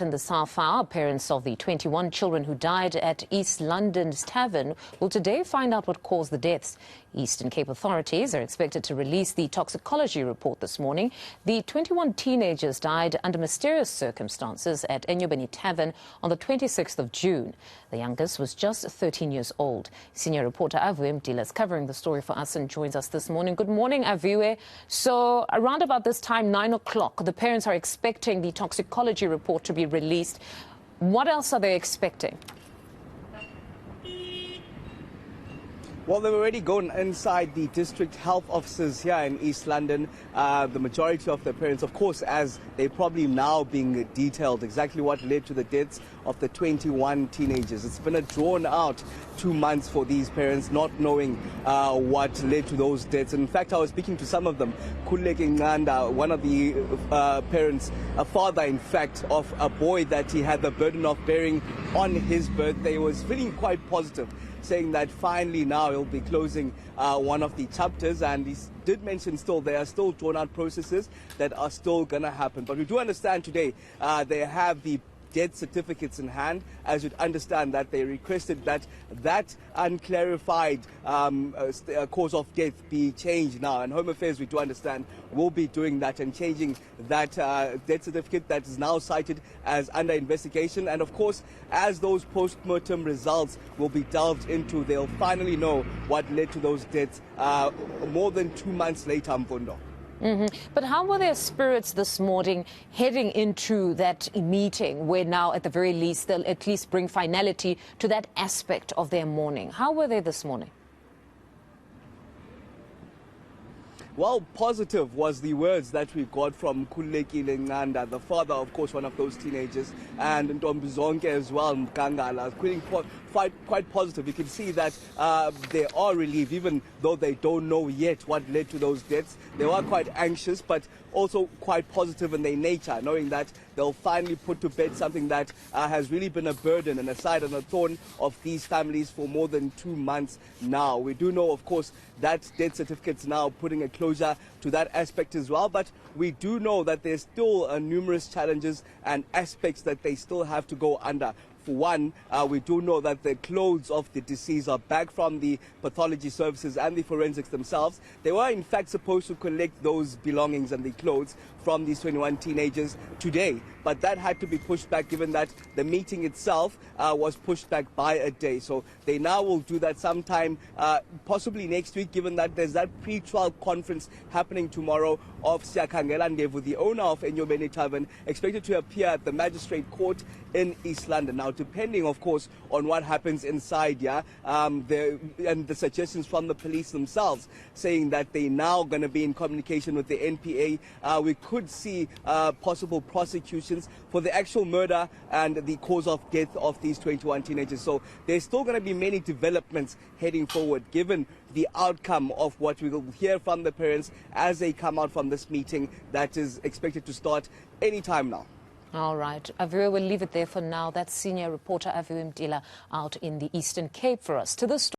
In the South Hour, parents of the 21 children who died at East London's Tavern will today find out what caused the deaths. Eastern Cape authorities are expected to release the toxicology report this morning. The 21 teenagers died under mysterious circumstances at Aviwe Tavern on the 26th of June. The youngest was just 13 years old. Senior reporter Aviwe Mtila is covering the story for us and joins us this morning. Good morning, Aviwe. So around about this time, 9 o'clock, the parents are expecting the toxicology report to be released. What else are they expecting? Well, they've already gone inside the district health offices here in East London. The majority of the parents, of course, as they're probably now being detailed exactly what led to the deaths of the 21 teenagers. It's been a drawn-out 2 months for these parents, not knowing what led to those deaths. In fact, I was speaking to some of them. Khululeke Nqanda, one of the parents, a father, in fact, of a boy that he had the burden of bearing on his birthday, was feeling quite positive, saying that finally now he'll be closing one of the chapters, and he did mention still there are still drawn-out processes that are still going to happen. But we do understand today they have the death certificates in hand, as you'd understand that they requested that unclarified cause of death be changed now. And Home Affairs, we do understand, will be doing that and changing that death certificate that is now cited as under investigation. And of course, as those post-mortem results will be delved into, they'll finally know what led to those deaths more than 2 months later, Mfundo. But how were their spirits this morning heading into that meeting where now, at the very least, they'll at least bring finality to that aspect of their mourning? How were they this morning? Well, positive was the words that we got from Khululeke Nqanda, the father, of course, one of those teenagers, and Ntombizonke as well, Mkangala, quite positive. You can see that they are relieved, even though they don't know yet what led to those deaths. They were quite anxious, but also quite positive in their nature, knowing that they'll finally put to bed something that has really been a burden and a side and a thorn of these families for more than 2 months now. We do know, of course, that death certificates now putting a closure to that aspect as well, but we do know that there's still numerous challenges and aspects that they still have to go under. For one, we do know that the clothes of the deceased are back from the pathology services and the forensics themselves. They were in fact supposed to collect those belongings and the clothes from these 21 teenagers today, but that had to be pushed back given that the meeting itself was pushed back by a day. So they now will do that sometime, possibly next week, given that there's that pre-trial conference happening tomorrow of Siyakhangela Ndevu, the owner of Aviwe Tavern, expected to appear at the magistrate court in East London. Now, depending, of course, on what happens inside, and the suggestions from the police themselves saying that they're now going to be in communication with the NPA, we could see possible prosecutions for the actual murder and the cause of death of these 21 teenagers. So there's still going to be many developments heading forward, given the outcome of what we will hear from the parents as they come out from this meeting that is expected to start any time now. All right. Aviwe, we'll leave it there for now. That's senior reporter Aviwe Mtila out in the Eastern Cape for us. To the story.